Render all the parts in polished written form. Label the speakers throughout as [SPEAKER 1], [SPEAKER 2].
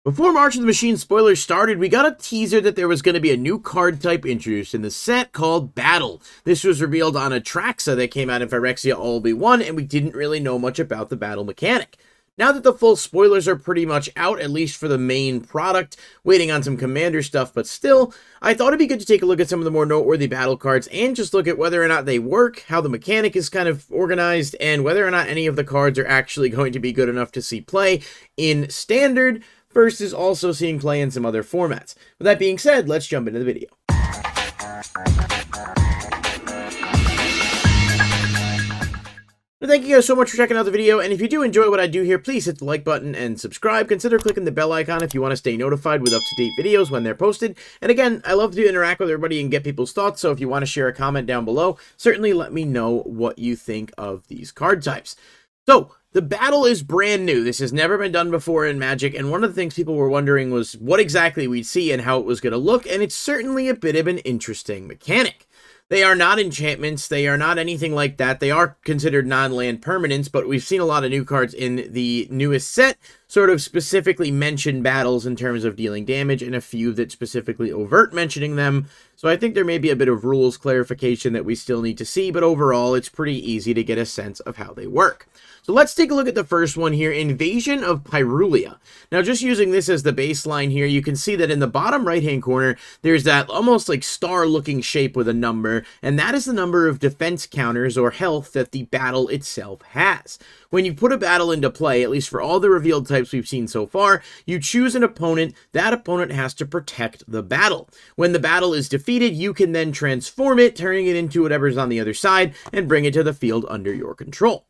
[SPEAKER 1] Before March of the Machine spoilers started, we got a teaser that there was going to be a new card type introduced in the set called Battle. This was revealed on a Traxa that came out in Phyrexia All V1, and we didn't really know much about the battle mechanic. Now that the full spoilers are pretty much out, at least for the main product, waiting on some Commander stuff, but still, I thought it'd be good to take a look at some of the more noteworthy battle cards and just look at whether or not they work, how the mechanic is kind of organized, and whether or not any of the cards are actually going to be good enough to see play in Standard, versus also seeing play in some other formats. With that being said, let's jump into the video. Thank you guys so much for checking out the video, and if you do enjoy what I do here, please hit the like button and subscribe. Consider clicking the bell icon if you want to stay notified with up-to-date videos when they're posted. And again, I love to interact with everybody and get people's thoughts, so if you want to share a comment down below, certainly let me know what you think of these card types. So, the battle is brand new. This has never been done before in Magic, and one of the things people were wondering was what exactly we'd see and how it was going to look, and it's certainly a bit of an interesting mechanic. They are not enchantments, they are not anything like that, they are considered non-land permanents, but we've seen a lot of new cards in the newest set sort of specifically mention battles in terms of dealing damage, and a few that specifically overt mentioning them. So I think there may be a bit of rules clarification that we still need to see, but overall it's pretty easy to get a sense of how they work. So let's take a look at the first one here, Invasion of Pyrulia. Now just using this as the baseline here, you can see that in the bottom right hand corner, there's that almost like star looking shape with a number, and that is the number of defense counters or health that the battle itself has. When you put a battle into play, at least for all the revealed types we've seen so far, you choose an opponent, that opponent has to protect the battle. When the battle is defeated, you can then transform it, turning it into whatever's on the other side, and bring it to the field under your control.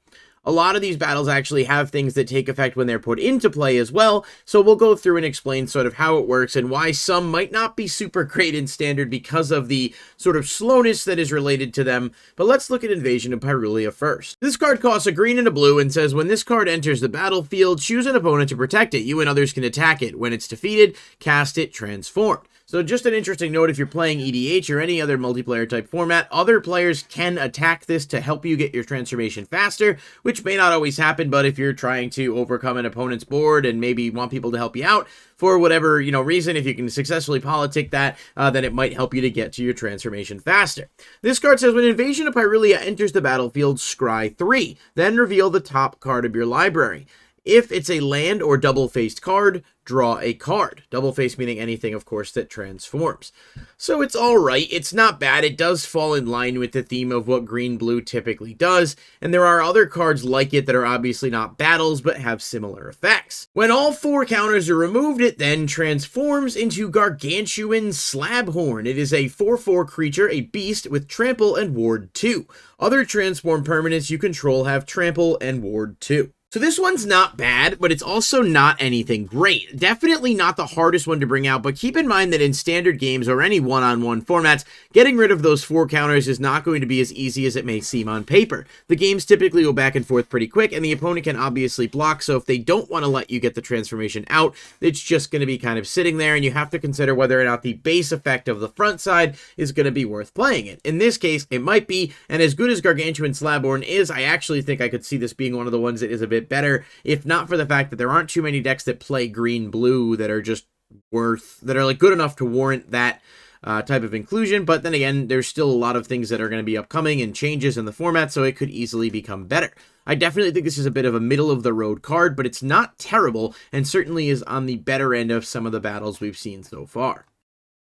[SPEAKER 1] A lot of these battles actually have things that take effect when they're put into play as well, so we'll go through and explain sort of how it works and why some might not be super great in Standard because of the sort of slowness that is related to them. But let's look at Invasion of Pyrulia first. This card costs a green and a blue and says when this card enters the battlefield, choose an opponent to protect it. You and others can attack it. When it's defeated, cast it transformed. So just an interesting note, if you're playing EDH or any other multiplayer type format, other players can attack this to help you get your transformation faster, which may not always happen, but if you're trying to overcome an opponent's board and maybe want people to help you out for whatever, reason, if you can successfully politic that, then it might help you to get to your transformation faster. This card says when Invasion of Pyrulia enters the battlefield, scry 3, then reveal the top card of your library. If it's a land or double-faced card, draw a card. Double-faced meaning anything, of course, that transforms. So it's alright, it's not bad, it does fall in line with the theme of what green-blue typically does, and there are other cards like it that are obviously not battles, but have similar effects. When all 4 counters are removed, it then transforms into Gargantuan Slabhorn. It is a 4/4 creature, a beast with trample and ward 2. Other transform permanents you control have trample and ward 2. So this one's not bad, but it's also not anything great. Definitely not the hardest one to bring out, but keep in mind that in Standard games or any one-on-one formats, getting rid of those 4 counters is not going to be as easy as it may seem on paper. The games typically go back and forth pretty quick, and the opponent can obviously block, so if they don't want to let you get the transformation out, it's just going to be kind of sitting there, and you have to consider whether or not the base effect of the front side is going to be worth playing it. In this case, it might be, and as good as Gargantuan Slabhorn is, I actually think I could see this being one of the ones that is a bit better, if not for the fact that there aren't too many decks that play green-blue that are just that are like good enough to warrant that type of inclusion. But then again, there's still a lot of things that are going to be upcoming and changes in the format, so it could easily become better. I definitely think this is a bit of a middle-of-the-road card, but it's not terrible, and certainly is on the better end of some of the battles we've seen so far.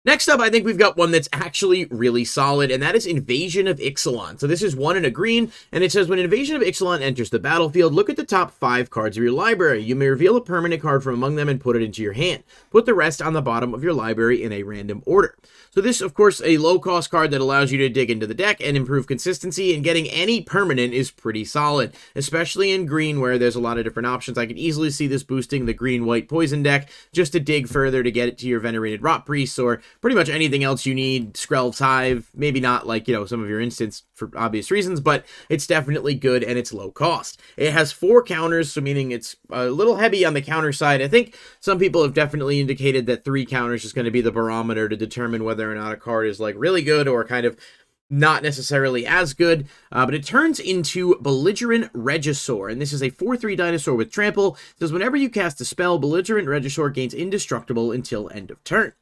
[SPEAKER 1] Next up, I think we've got one that's actually really solid, and that is Invasion of Ixalan. So this is 1 and a green, and it says when Invasion of Ixalan enters the battlefield, look at the top 5 cards of your library. You may reveal a permanent card from among them and put it into your hand. Put the rest on the bottom of your library in a random order. So this, of course, a low-cost card that allows you to dig into the deck and improve consistency, and getting any permanent is pretty solid, especially in green where there's a lot of different options. I could easily see this boosting the green-white poison deck just to dig further to get it to your Venerated Rot Priests or pretty much anything else you need. Skrell's Hive, maybe not like, some of your instants for obvious reasons, but it's definitely good and it's low cost. It has 4 counters, so meaning it's a little heavy on the counter side. I think some people have definitely indicated that 3 counters is going to be the barometer to determine whether or not a card is like really good or kind of not necessarily as good, but it turns into Belligerent Regisaur, and this is a 4/3 dinosaur with trample. It says whenever you cast a spell, Belligerent Regisaur gains indestructible until end of turn.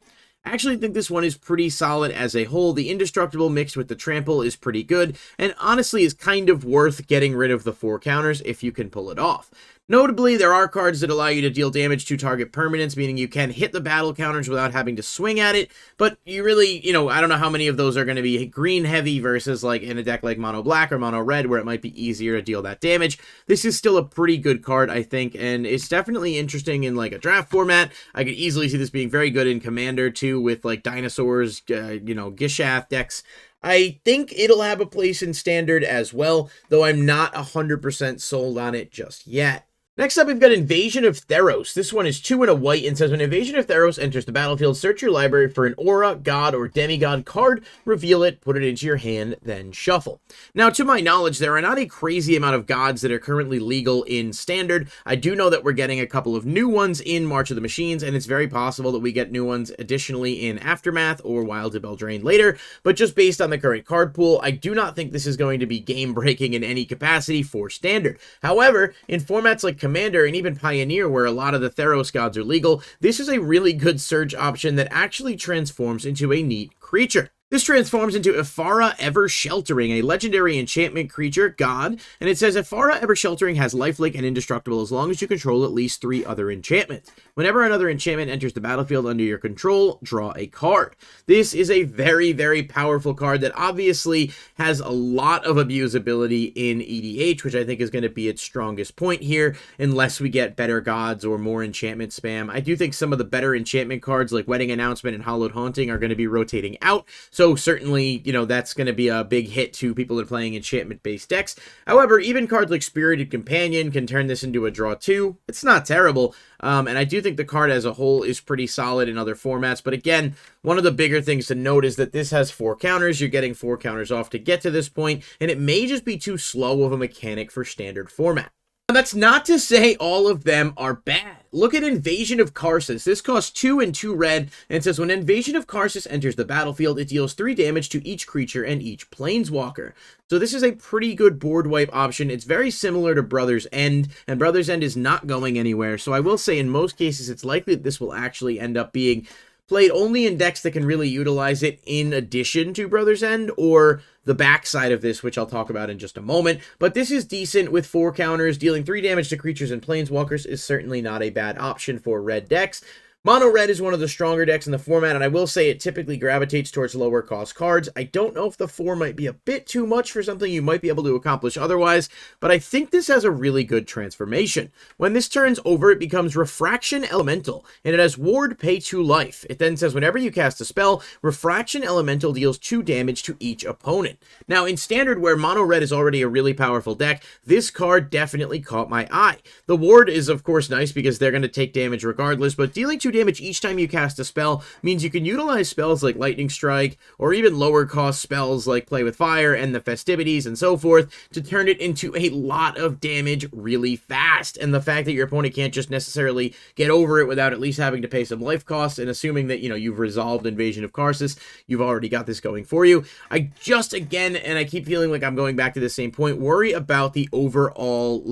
[SPEAKER 1] I actually think this one is pretty solid as a whole. The indestructible mixed with the trample is pretty good, and honestly is kind of worth getting rid of the 4 counters if you can pull it off. Notably, there are cards that allow you to deal damage to target permanents, meaning you can hit the battle counters without having to swing at it, but you really, I don't know how many of those are going to be green heavy versus like in a deck like mono black or mono red where it might be easier to deal that damage. This is still a pretty good card, I think, and it's definitely interesting in like a draft format. I could easily see this being very good in Commander too with like dinosaurs, Gishath decks. I think it'll have a place in Standard as well, though I'm not 100% sold on it just yet. Next up, we've got Invasion of Theros. This one is 2 and a white and says, when Invasion of Theros enters the battlefield, search your library for an aura, god, or demigod card, reveal it, put it into your hand, then shuffle. Now, to my knowledge, there are not a crazy amount of gods that are currently legal in Standard. I do know that we're getting a couple of new ones in March of the Machines, and it's very possible that we get new ones additionally in Aftermath or Wild of Eldraine later, but just based on the current card pool, I do not think this is going to be game-breaking in any capacity for Standard. However, in formats like Commander and even Pioneer, where a lot of the Theros gods are legal, this is a really good search option that actually transforms into a neat creature. This transforms into Ifara Ever Sheltering, a legendary enchantment creature, god, and it says Ifara Ever Sheltering has lifelink and indestructible as long as you control at least 3 other enchantments. Whenever another enchantment enters the battlefield under your control, draw a card. This is a very, very powerful card that obviously has a lot of abusability in EDH, which I think is going to be its strongest point here, unless we get better gods or more enchantment spam. I do think some of the better enchantment cards like Wedding Announcement and Hallowed Haunting are going to be rotating out, so certainly, that's going to be a big hit to people that are playing enchantment-based decks. However, even cards like Spirited Companion can turn this into a draw 2. It's not terrible, and I do think the card as a whole is pretty solid in other formats, but again, one of the bigger things to note is that this has 4 counters. You're getting 4 counters off to get to this point, and it may just be too slow of a mechanic for Standard format. Now, that's not to say all of them are bad. Look at Invasion of Kassus. This costs 2 and 2 red, and it says when Invasion of Kassus enters the battlefield, it deals 3 damage to each creature and each planeswalker. So this is a pretty good board wipe option. It's very similar to Brother's End, and Brother's End is not going anywhere. So I will say in most cases, it's likely that this will actually end up being played only in decks that can really utilize it in addition to Brother's End, or the backside of this, which I'll talk about in just a moment. But this is decent with 4 counters. Dealing 3 damage to creatures and planeswalkers is certainly not a bad option for red decks. Mono red is one of the stronger decks in the format, and I will say it typically gravitates towards lower cost cards. I don't know if the 4 might be a bit too much for something you might be able to accomplish otherwise, but I think this has a really good transformation. When this turns over, it becomes Refraction Elemental, and it has Ward, pay 2 life. It then says whenever you cast a spell, Refraction Elemental deals 2 damage to each opponent. Now, in Standard, where mono red is already a really powerful deck, this card definitely caught my eye. The Ward is, of course, nice because they're going to take damage regardless, but dealing 2 damage each time you cast a spell means you can utilize spells like Lightning Strike or even lower cost spells like Play with Fire and the Festivities and so forth to turn it into a lot of damage really fast. And the fact that your opponent can't just necessarily get over it without at least having to pay some life costs, and assuming that, you've resolved Invasion of Kassus, you've already got this going for you. I just, again, and I keep feeling like I'm going back to the same point, worry about the overall,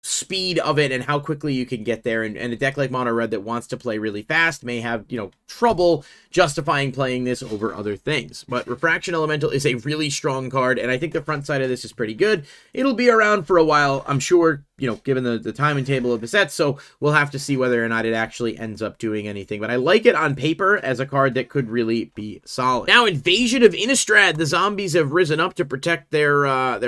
[SPEAKER 1] speed of it and how quickly you can get there, and a deck like mono red that wants to play really fast may have trouble justifying playing this over other things. But Refraction Elemental is a really strong card, and I think the front side of this is pretty good. It'll be around for a while, I'm sure, given the time and table of the set, so we'll have to see whether or not it actually ends up doing anything. But I like it on paper as a card that could really be solid. Now, Invasion of Innistrad. The zombies have risen up to protect their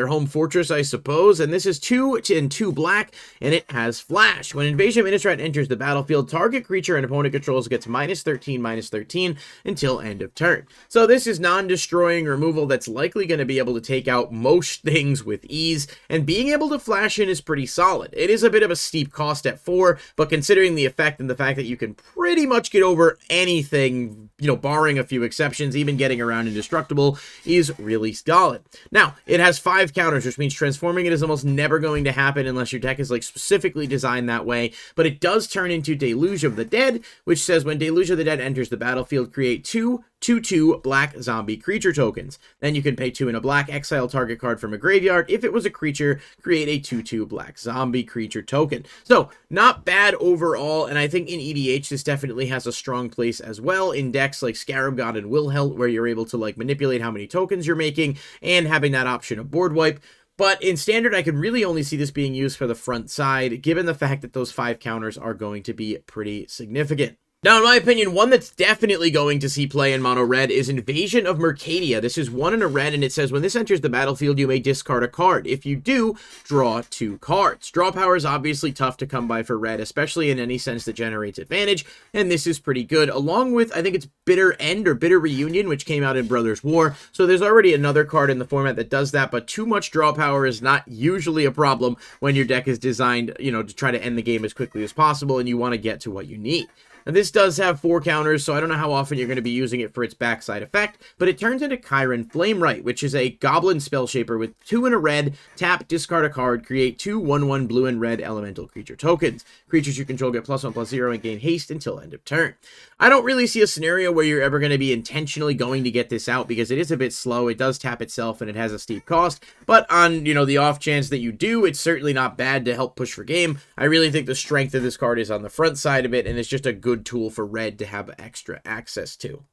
[SPEAKER 1] home fortress, I suppose, and this is 2 and 2 black, and it has Flash. When Invasion of Innistrad enters the battlefield, target creature and opponent controls gets -13/-13 until end of turn. So this is non-destroying removal that's likely going to be able to take out most things with ease, and being able to flash in is pretty solid. It is a bit of a steep cost at 4, but considering the effect and the fact that you can pretty much get over anything, barring a few exceptions, even getting around indestructible, is really solid. Now, it has 5 counters, which means transforming it is almost never going to happen unless your deck is specifically designed that way, but it does turn into Deluge of the Dead, which says when Deluge of the Dead enters the battlefield, create 2 2/2 black zombie creature tokens. Then you can pay 2 and a black, exile target card from a graveyard. If it was a creature, create a 2/2 black zombie creature token. So, not bad overall, and I think in EDH this definitely has a strong place as well in decks like Scarab God and Wilhelt, where you're able to like manipulate how many tokens you're making and having that option of board wipe. But in Standard, I could really only see this being used for the front side, given the fact that those 5 counters are going to be pretty significant. Now, in my opinion, one that's definitely going to see play in mono red is Invasion of Mercadia. This is 1 and a red, and it says when this enters the battlefield, you may discard a card. If you do, draw 2 cards. Draw power is obviously tough to come by for red, especially in any sense that generates advantage, and this is pretty good, along with, I think it's Bitter End or Bitter Reunion, which came out in Brothers War. So there's already another card in the format that does that, but too much draw power is not usually a problem when your deck is designed, you know, to try to end the game as quickly as possible, and you want to get to what you need. Now, this does have 4 counters, so I don't know how often you're going to be using it for its backside effect, but it turns into Chiron Flamewright, which is a Goblin Spellshaper with 2 and a red, tap, discard a card, create 2 1/1 blue and red elemental creature tokens. Creatures you control get +1/+0 and gain haste until end of turn. I don't really see a scenario where you're ever going to be intentionally going to get this out because it is a bit slow, it does tap itself, and it has a steep cost, but on, you know, the off chance that you do, it's certainly not bad to help push for game. I really think the strength of this card is on the front side of it, and it's just a good tool for red to have extra access to.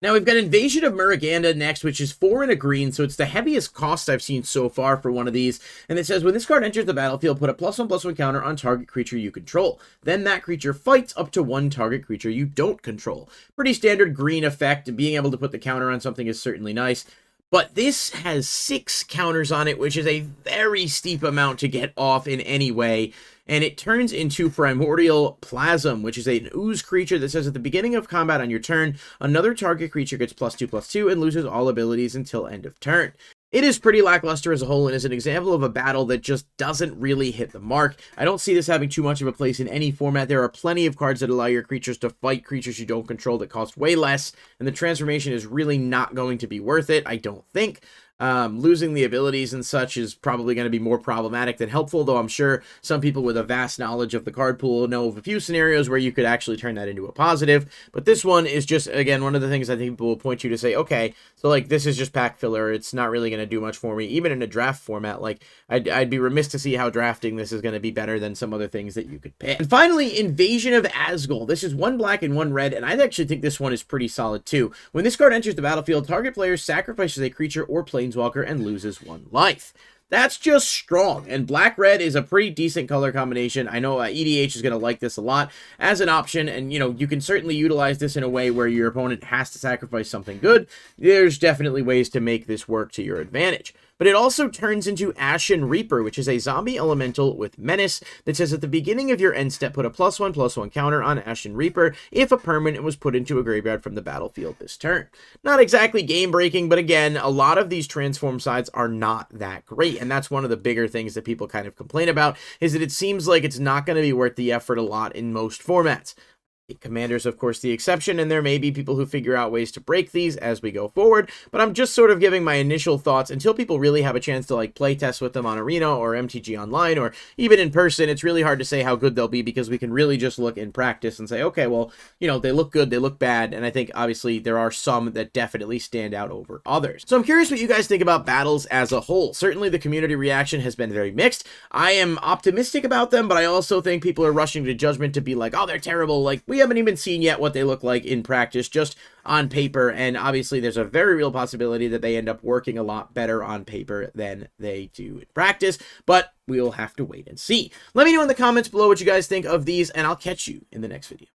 [SPEAKER 1] Now we've got Invasion of Mercadia next, which is 4 and a green, so it's the heaviest cost I've seen so far for one of these, and it says when this card enters the battlefield, put a +1/+1 counter on target creature you control. Then that creature fights up to 1 target creature you don't control. Pretty standard green effect. Being able to put the counter on something is certainly nice. But this has 6 counters on it, which is a very steep amount to get off in any way. And it turns into Primordial Plasm, which is an ooze creature that says at the beginning of combat on your turn, another target creature gets +2/+2 and loses all abilities until end of turn. It is pretty lackluster as a whole and is an example of a battle that just doesn't really hit the mark. I don't see this having too much of a place in any format. There are plenty of cards that allow your creatures to fight creatures you don't control that cost way less, and the transformation is really not going to be worth it, I don't think. Losing the abilities and such is probably going to be more problematic than helpful, though I'm sure some people with a vast knowledge of the card pool know of a few scenarios where you could actually turn that into a positive. But this one is just, again, one of the things I think people will point you to say, okay, so like this is just pack filler. It's not really going to do much for me, even in a draft format. Like I'd be remiss to see how drafting this is going to be better than some other things that you could pick. And finally, Invasion of Asgul. This is 1 black and 1 red, and I actually think this one is pretty solid too. When this card enters the battlefield, target player sacrifices a creature or planeswalker and loses 1 life. That's just strong, and black-red is a pretty decent color combination. I know EDH is going to like this a lot as an option, and, you know, you can certainly utilize this in a way where your opponent has to sacrifice something good. There's definitely ways to make this work to your advantage. But it also turns into Ashen Reaper, which is a zombie elemental with menace that says at the beginning of your end step, put a +1/+1 counter on Ashen Reaper if a permanent was put into a graveyard from the battlefield this turn. Not exactly game-breaking, but again, a lot of these transform sides are not that great, and that's one of the bigger things that people kind of complain about, is that it seems like it's not going to be worth the effort a lot in most formats. Commander's, of course, the exception, and there may be people who figure out ways to break these as we go forward, but I'm just sort of giving my initial thoughts until people really have a chance to, like, play test with them on Arena or MTG Online or even in person. It's really hard to say how good they'll be because we can really just look in practice and say, okay, well, you know, they look good, they look bad, and I think, obviously, there are some that definitely stand out over others. So I'm curious what you guys think about battles as a whole. Certainly, the community reaction has been very mixed. I am optimistic about them, but I also think people are rushing to judgment to be like, oh, they're terrible, like, we haven't even seen yet what they look like in practice, just on paper, and obviously there's a very real possibility that they end up working a lot better on paper than they do in practice, but we'll have to wait and see. Let me know in the comments below what you guys think of these, and I'll catch you in the next video.